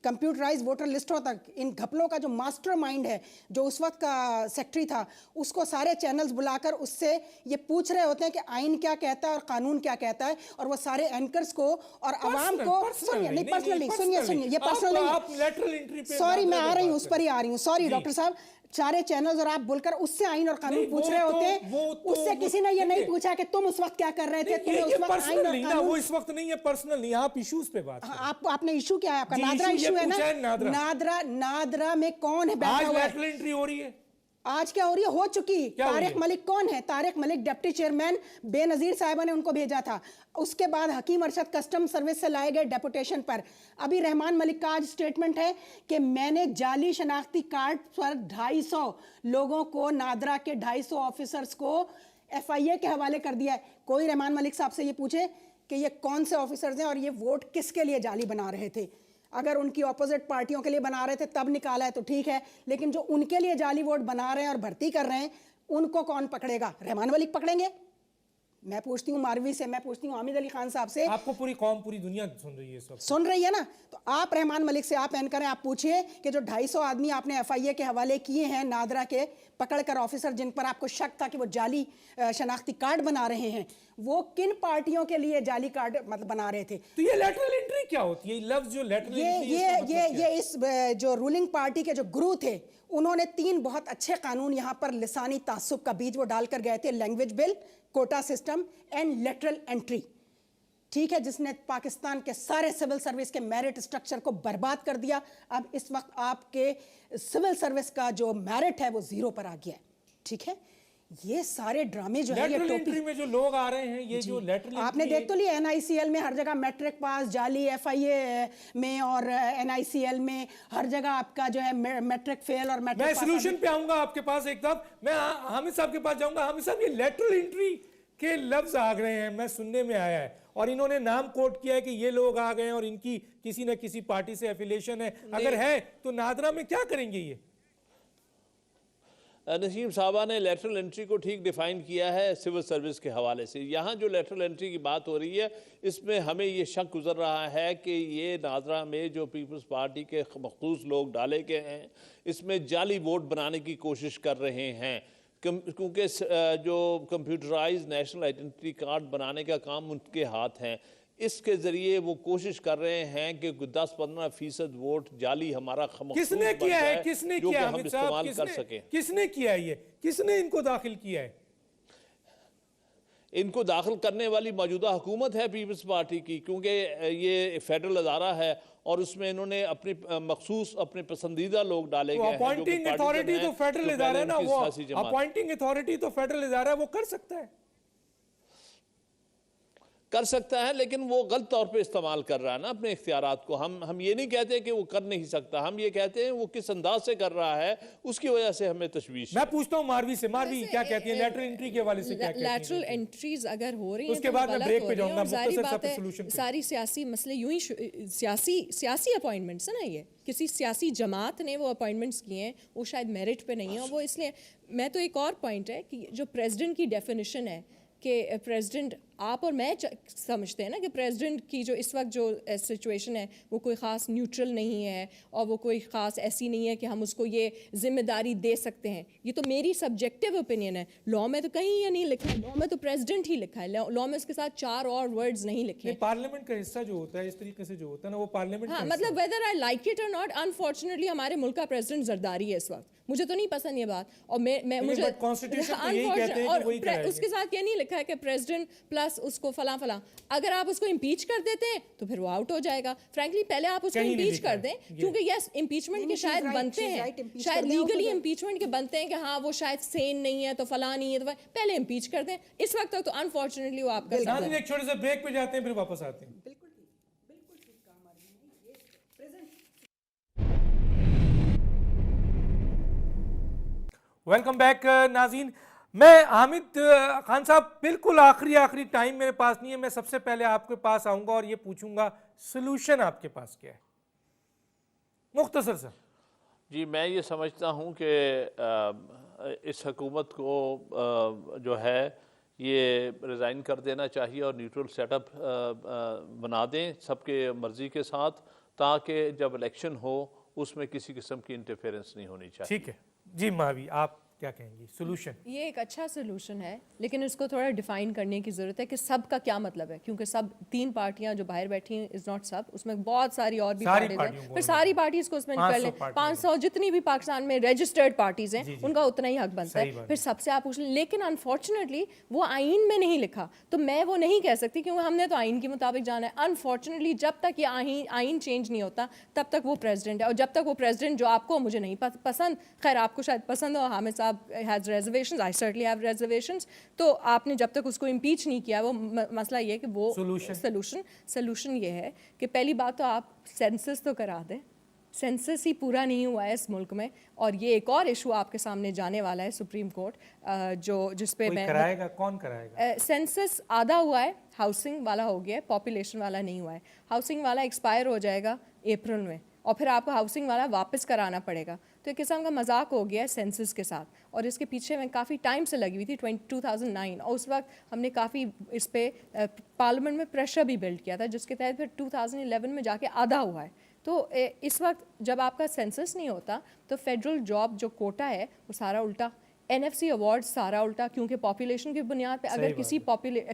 कंप्यूटराइज वोटर लिस्टों तक, इन घपलों का जो मास्टरमाइंड है, जो उस वक्त का सेक्रेटरी था, उसको सारे चैनल्स बुलाकर उससे ये पूछ रहे होते हैं कि आइन क्या कहता है और कानून क्या कहता है, और वो सारे एंकर्स को और आवाम को, सुनिए, नहीं पर्सनल नहीं, सुनिए, ये पर्सनल नहीं, सॉरी, मैं आ रही हूँ, उस पर ही आ रही हूँ, सॉरी डॉक्टर साहब, सारे चैनल्स और आप बोलकर उससे आइन और कानून पूछ रहे होते हैं, उससे किसी ने ये नहीं पूछा कि तुम उस वक्त क्या कर रहे थे, तुम्हें उस वक्त आइन और कानून, वो इस वक्त नहीं है, पर्सनल नहीं, आप इश्यूज पे बात करें। आपने इशू क्या है? आपका नादरा इशू है ना? नादरा में कौन है बैठा हुआ? आज लैटरल एंट्री हो रही है। आज क्या हो रही है? हो चुकी। तारिक मलिक कौन है? तारिक मलिक डिप्टी चेयरमैन, बेनजीर साहिबा ने उनको भेजा था। उसके बाद हकीम अरशद कस्टम सर्विस से लाए गए डेपुटेशन पर। अभी रहमान मलिक का आज स्टेटमेंट है कि मैंने जाली शनाख्ती कार्ड पर 250 लोगों को, नादरा के 250 ऑफिसर्स को FIA के हवाले कर दिया है। कोई रहमान मलिक साहब से ये पूछे कि ये कौन से ऑफिसर्स हैं और ये वोट किसके लिए जाली बना रहे थे? अगर उनकी ऑपोजिट पार्टियों के लिए बना रहे थे तब निकाला है तो ठीक है, लेकिन जो उनके लिए जाली वोट बना रहे हैं और भर्ती कर रहे हैं, उनको कौन पकड़ेगा? रहमान मलिक पकड़ेंगे? मैं पूछती हूँ मारवी से, मैं पूछती हूँ हामिद अली खान साहब से। आपको पूरी कौम, पूरी दुनिया सुन रही है, सब सुन रही है ना? तो आप रहमान मलिक से, आप एंकर हैं, आप पूछिए कि जो 250 आदमी आपने FIA के हवाले किए हैं नादरा के, पकड़कर ऑफिसर जिन पर आपको शक था कि वो जाली शनाख्ती कार्ड बना रहे हैं, वो किन पार्टियों के लिए जाली कार्ड मतलब बना रहे थे? तो ये लैटरल एंट्री क्या होती है? लफ्ज जो लैटरल एंट्री, ये इस जो रूलिंग पार्टी के जो गुरु थे, उन्होंने 3 बहुत अच्छे कानून यहाँ पर लिसानी तासुब का बीज वो डालकर गए थे, language bill, quota system and lateral entry, ठीक है, जिसने पाकिस्तान के सारे सिविल सर्विस के मेरिट स्ट्रक्चर को बर्बाद कर दिया। अब इस वक्त आपके सिविल सर्विस का जो मेरिट है वो 0 पर आ गया है, ठीक है। ये सारे ड्रामे जो है, ये टोपी में जो लोग आ रहे हैं, ये जो लेटरल आपने देख तो लिया, NICL में हर जगह मैट्रिक पास जाली, FIA में और NICL में हर जगह आपका जो है मैट्रिक फेल और मैट्रिक मैं सोल्यूशन पे आऊंगा आपके पास एकदम। मैं हामिद साहब के पास जाऊंगा। हामिद साहब, ये लेटरल एंट्री के लफ्ज आ गए हैं, मैं सुनने में आया है, और इन्होंने नाम कोट किया है कि ये लोग आ गए हैं और इनकी किसी न किसी पार्टी से एफिलिएशन है। अगर है तो नादरा में क्या करेंगे ये? नसीम साहबा ने लेटरल एंट्री को ठीक डिफाइन किया है सिविल सर्विस के हवाले से। यहाँ जो लेटरल एंट्री की बात हो रही है, इसमें हमें ये शक गुजर रहा है कि ये नादरा में जो पीपल्स पार्टी के मखसूस लोग डाले गए हैं, इसमें जाली वोट बनाने की कोशिश कर रहे हैं, क्योंकि जो कंप्यूटराइज नेशनल आइडेंटिटी कार्ड बनाने का काम उनके हाथ हैं। इसके जरिए वो कोशिश कर रहे हैं कि 10-15% वोट जाली हमारा किसने किया है? किसने किया? हम इस्तेमाल कर सकें। किसने किया है? ये किसने इनको दाखिल किया है? इनको दाखिल करने वाली मौजूदा हुकूमत है पीपल्स पार्टी की, क्योंकि ये फेडरल अदारा है और उसमें इन्होंने अपनी मखसूस अपने पसंदीदा लोग डाले गए हैं। अपॉइंटिंग अथॉरिटी तो फेडरल इदारा है ना, वो अपॉइंटिंग अथॉरिटी तो फेडरल इदारा है, वो कर सकता है, लेकिन वो गलत तौर पे इस्तेमाल कर रहा है ना अपने इख्तियारात को। हम ये नहीं कहते कि वो कर नहीं सकता, हम ये कहते हैं वो किस अंदाज से कर रहा है, उसकी वजह से हमें तशवीश। मैं पूछता हूँ मारवी से, मारवी क्या कहती है लेटरल एंट्री के हवाले से? क्या कहती है? लेटरल एंट्रीज अगर हो रही हैं उसके बाद मैं ब्रेक पे जाऊंगा, सारी सियासी मसले यूं ही सियासी अपॉइंटमेंट्स है ना, ये किसी सियासी जमात ने वो अपॉइंटमेंट्स किए हैं, वो शायद मेरिट पे नहीं है, वो इसलिए। मैं तो एक और पॉइंट है कि जो प्रेसिडेंट की डेफिनेशन है कि प्रेसिडेंट आप और मैं समझते हैं ना कि प्रेसिडेंट की जो इस वक्त जो सिचुएशन है वो कोई ख़ास न्यूट्रल नहीं है और वो कोई ख़ास ऐसी नहीं है कि हम उसको ये जिम्मेदारी दे सकते हैं। ये तो मेरी सब्जेक्टिव ओपिनियन है। लॉ में तो कहीं ये नहीं लिखा है, लॉ में तो प्रेसिडेंट ही लिखा है, लॉ में उसके साथ 4 और वर्ड्स नहीं लिखे हैं। पार्लियामेंट का हिस्सा जो होता है इस तरीके से जो होता है ना, वो पार्लियामेंट हाँ, मतलब वेदर आई लाइक इट और नॉट, अनफॉर्चुनेटली हमारे मुल्क का प्रेसिडेंट जरदारी है इस वक्त। मुझे तो नहीं पसंद ये बात, और मैं मुझे कॉन्स्टिट्यूशन तो यही कहते हैं कि वही कराएंगे। उसके साथ ये नहीं लिखा है कि प्रेसिडेंट प्लस उसको फला फला। अगर आप उसको इम्पीच कर देते हैं तो फिर वो आउट हो जाएगा। फ्रैंकली पहले आप उसको इम्पीच कर दें, क्योंकि यस इम्पीचमेंट के शायद बनते हैं, शायद लीगली इम्पीचमेंट के बनते हैं कि हाँ वो शायद सेन नहीं है तो फला नहीं है, तो पहले इम्पीच कर दें। इस वक्त तक तो अनफॉर्चुनेटली वो आप कर सकते हैं। एक छोटे से ब्रेक पे जाते हैं, फिर वापस आते हैं। वेलकम बैक नाज़रीन। मैं हामिद खान साहब, बिल्कुल आखिरी टाइम मेरे पास नहीं है। मैं सबसे पहले आपके पास आऊंगा और ये पूछूंगा सोल्यूशन आपके पास क्या है, मुख्तसर सा। जी, मैं ये समझता हूँ कि इस हुकूमत को जो है ये रिज़ाइन कर देना चाहिए और न्यूट्रल सेटअप बना दें सबके मर्ज़ी के साथ, ताकि जब इलेक्शन हो उसमें किसी किस्म की इंटरफेरेंस नहीं होनी चाहिए। ठीक है जी। मावी, आप क्या कहेंगी सोल्यूशन? ये एक अच्छा सोल्यूशन है, लेकिन इसको थोड़ा डिफाइन करने की ज़रूरत है कि सब का क्या मतलब है, क्योंकि सब 3 पार्टियां जो बाहर बैठी हैं इज़ नॉट सब, उसमें बहुत सारी और भी पार्टीज हैं। फिर सारी पार्टीज को उसमें कर लें। 500 जितनी भी पाकिस्तान में रजिस्टर्ड पार्टीज हैं उनका उतना ही हक बनता है। फिर सबसे आप पूछ लें, लेकिन अनफॉर्चुनेटली वो आइन में नहीं लिखा, तो मैं वो नहीं कह सकती, क्योंकि हमने तो आइन के मुताबिक जाना है। अनफॉर्चुनेटली जब तक ये आइन चेंज नहीं होता तब तक वो प्रेसिडेंट है, और जब तक वो प्रेसिडेंट जो आपको मुझे नहीं पसंद, खैर आपको शायद पसंद हो, हामिद साहब has reservations, I certainly have reservations, तो आपने जब तक उसको इम्पीच नहीं किया, वो मसला ये है कि वो सोल्यूशन ये है कि पहली बात तो आप सेंसस तो करा दें। सेंसस ही पूरा नहीं हुआ है इस मुल्क में, और ये एक और इशू आपके सामने जाने वाला है सुप्रीम कोर्ट, जिस पे मैं कराएगा, कौन कराएगा? सेंसस आधा हुआ है, हाउसिंग वाला हो गया है, पॉपुलेशन वाला नहीं हुआ है। हाउसिंग वाला एक्सपायर हो जाएगा अप्रैल में, और फिर आपको हाउसिंग वाला वापस कराना पड़ेगा। तो एक किस्म का मजाक हो गया है सेंसस के साथ, और इसके पीछे मैं काफ़ी टाइम से लगी हुई थी 2009, और उस वक्त हमने काफ़ी इस पर पार्लियामेंट में प्रेशर भी बिल्ड किया था, जिसके तहत फिर 2011 में जाके आधा हुआ है। तो इस वक्त जब आपका सेंसस नहीं होता तो फेडरल जॉब जो कोटा है वो सारा उल्टा, NFC अवार्ड सारा उल्टा, क्योंकि पॉपुलेशन की बुनियाद पे अगर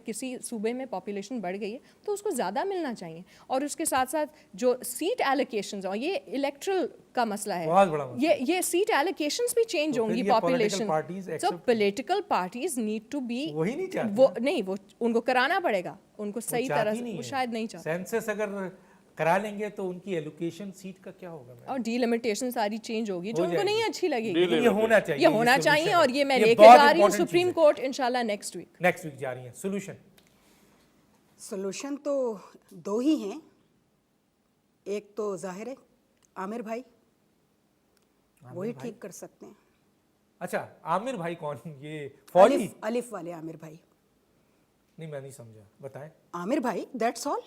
किसी सूबे में पॉपुलेशन बढ़ गई है तो उसको ज़्यादा मिलना चाहिए। और उसके साथ साथ जो सीट एलोकेशंस, और ये इलेक्ट्रल का मसला है, ये सीट एलोकेशंस भी चेंज होंगी पॉपुलेशन। तो political parties need to be, वो उनको कराना पड़ेगा, उनको सही तरह से, वो शायद नहीं चाहते। सेंसस अगर करा लेंगे तो उनकी एलोकेशन सीट का क्या होगा, और डीलिमिटेशन सारी चेंज होगी जो उनको नहीं अच्छी लगेगी। ये होना चाहिए, और ये मैं लेके जा रही हूँ सुप्रीम कोर्ट इंशाल्लाह नेक्स्ट वीक जा रही है। सोल्यूशन तो 2 ही हैं। एक तो जाहिर है आमिर भाई, वही ठीक कर सकते हैं। अच्छा, आमिर भाई कौन? ये फौजी अलिफ वाले आमिर भाई? नहीं, मैं नहीं समझा, बताएं। आमिर भाई, दैट्स ऑल।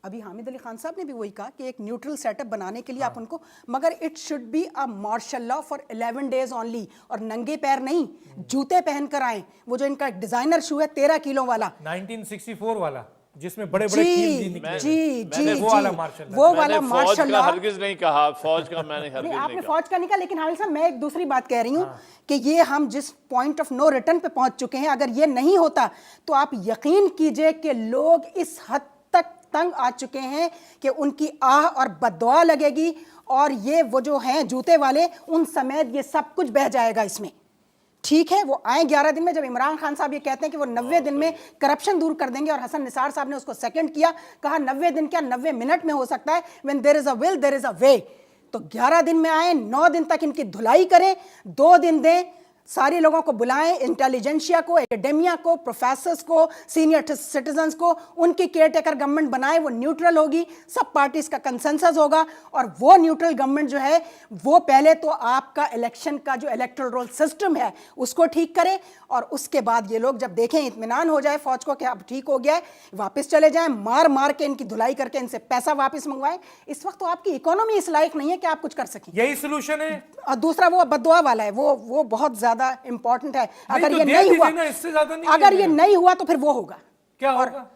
अभी हामिद अली खान साहब ने भी वही कहा कि एक न्यूट्रल सेटअप बनाने के लिए आप उनको, मगर it should be a martial law for 11 days only, और नंगे पैर नहीं, जूते पहन कर आए। वो जो इनका डिजाइनर शू है 13 किलो वाला, 1964 वाला, जिसमें बड़े-बड़े कील निकले, जी, वो वाला मार्शल लॉ हरगिज नहीं कहा, फौज का मैंने हरगिज नहीं कहा। आपने फौज का नहीं कहा, लेकिन हामिद साहब मैं एक दूसरी बात कह रही हूँ कि ये हम जिस पॉइंट ऑफ नो रिटर्न पे पहुंच चुके हैं, अगर ये नहीं होता तो आप यकीन कीजिए कि लोग इस हद तक तंग आ चुके हैं कि उनकी आह और बद्दुआ लगेगी, और ये वो जो हैं जूते वाले, उन समेत ये सब कुछ बह जाएगा इसमें। ठीक है, वो आए 11 दिन में, जब इमरान खान साहब ये कहते हैं कि वो 90 दिन में करप्शन दूर कर देंगे, और हसन निसार साहब ने उसको सेकंड किया, कहा 90 दिन क्या 90 मिनट में हो सकता है, when there is a will there is a way. तो 11 दिन में आए, 9 दिन तक इनकी धुलाई करें, 2 दिन दें, सारे लोगों को बुलाएं, इंटेलिजेंशिया को, एकेडेमिया को, प्रोफेसर्स को, सीनियर सिटीजन्स को, उनकी केयरटेकर गवर्नमेंट बनाएं। वो न्यूट्रल होगी, सब पार्टीज का कंसेंसस होगा, और वो न्यूट्रल गवर्नमेंट जो है वो पहले तो आपका इलेक्शन का जो इलेक्टोरल रोल सिस्टम है उसको ठीक करे, और उसके बाद ये लोग जब देखें, इत्मीनान हो जाए फौज को कि अब ठीक हो गया है, वापस चले जाएं, मार मार के इनकी धुलाई करके इनसे पैसा वापस मंगवाएं। इस वक्त तो आपकी इकोनॉमी इस लायक नहीं है कि आप कुछ कर सकें। यही सोल्यूशन है। और दूसरा वो बद्दुआ वाला है, वो बहुत ज्यादा इंपॉर्टेंट है। अगर ये नहीं हुआ, अगर ये नहीं हुआ तो फिर वो होगा। क्या होगा?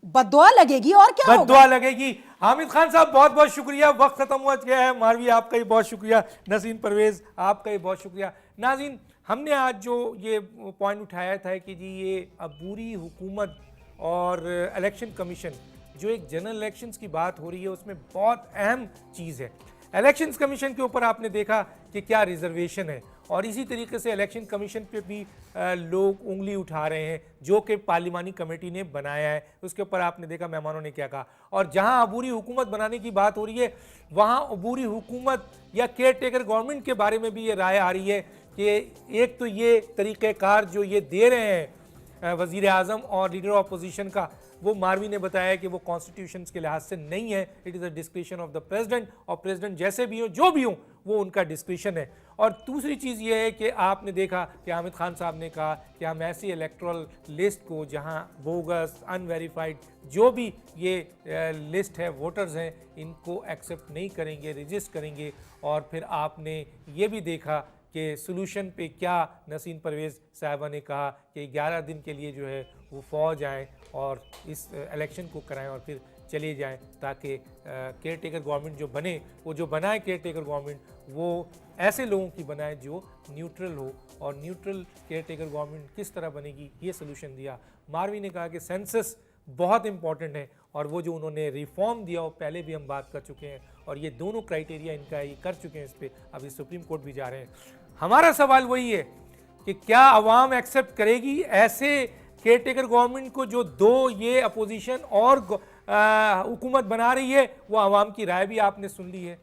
बद्दुआ लगेगी और क्या होगा? बद्दुआ लगेगी। हामिद खान साहब बहुत बहुत शुक्रिया, वक्त खत्म हुआ गया है। मारवी आपका ही बहुत शुक्रिया, नसीन परवेज आपका ही बहुत शुक्रिया। नाज़रीन, हमने आज जो ये पॉइंट उठाया था कि जी ये अबूरी हुकूमत और इलेक्शन कमीशन, जो एक जनरल इलेक्शंस की बात हो रही है, उसमें बहुत अहम चीज़ है। इलेक्शंस कमीशन के ऊपर आपने देखा कि क्या रिजर्वेशन है, और इसी तरीके से इलेक्शन कमीशन पे भी लोग उंगली उठा रहे हैं, जो कि पार्लिमानी कमेटी ने बनाया है। उसके ऊपर आपने देखा मेहमानों ने क्या कहा। और जहां अबूरी हुकूमत बनाने की बात हो रही है, वहां अबूरी हुकूमत या केयर टेकर गवर्नमेंट के बारे में भी ये राय आ रही है कि एक तो ये तरीक़ेकार जो ये दे रहे हैं वज़ीर आज़म और लीडर ऑफ अपोजिशन का, वो मारवी ने बताया कि वो कॉन्स्टिट्यूशन के लिहाज से नहीं है, it is a discretion of the president, और प्रेसिडेंट जैसे भी हो, जो भी हो, वो उनका डिस्क्रिशन है। और दूसरी चीज़ ये है कि आपने देखा कि हामिद खान साहब ने कहा कि हम ऐसी इलेक्टोरल लिस्ट को, जहां बोगस, अनवेरीफाइड जो भी ये लिस्ट है, वोटर्स हैं, इनको एक्सेप्ट नहीं करेंगे, रजिस्ट करेंगे। और फिर आपने ये भी देखा कि सोल्यूशन पे क्या नसीन परवेज़ साहिबा ने कहा कि 11 दिन के लिए जो है वो फ़ौज आए और इस इलेक्शन को कराएं और फिर चले जाएं, ताकि केयर टेकर गवर्नमेंट जो बने, वो जो बनाए केयर टेकर गवर्नमेंट, वो ऐसे लोगों की बनाए जो न्यूट्रल हो। और न्यूट्रल केयर टेकर गवर्नमेंट किस तरह बनेगी, ये सोल्यूशन दिया। मारवी ने कहा कि सेंसस बहुत इंपॉर्टेंट है, और वो जो उन्होंने रिफॉर्म दिया वो पहले भी हम बात कर चुके हैं, और ये दोनों क्राइटेरिया इनका ये कर चुके हैं, इस पर अभी सुप्रीम कोर्ट भी जा रहे हैं। हमारा सवाल वही है कि क्या अवाम एक्सेप्ट करेगी ऐसे केयर टेकर गवर्नमेंट को, जो दो ये अपोजिशन और हुकूमत बना रही है। वो अवाम की राय भी आपने सुन ली है,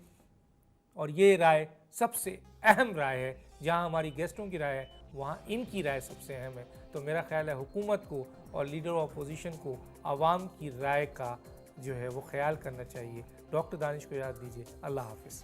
और ये राय सबसे अहम राय है। जहां हमारी गेस्टों की राय है, वहां इनकी राय सबसे अहम है। तो मेरा ख्याल है हुकूमत को और लीडर ऑफ अपोजिशन को अवाम की राय का जो है वो ख्याल करना चाहिए। डॉक्टर दानिश को याद दीजिए। अल्लाह हाफिज़।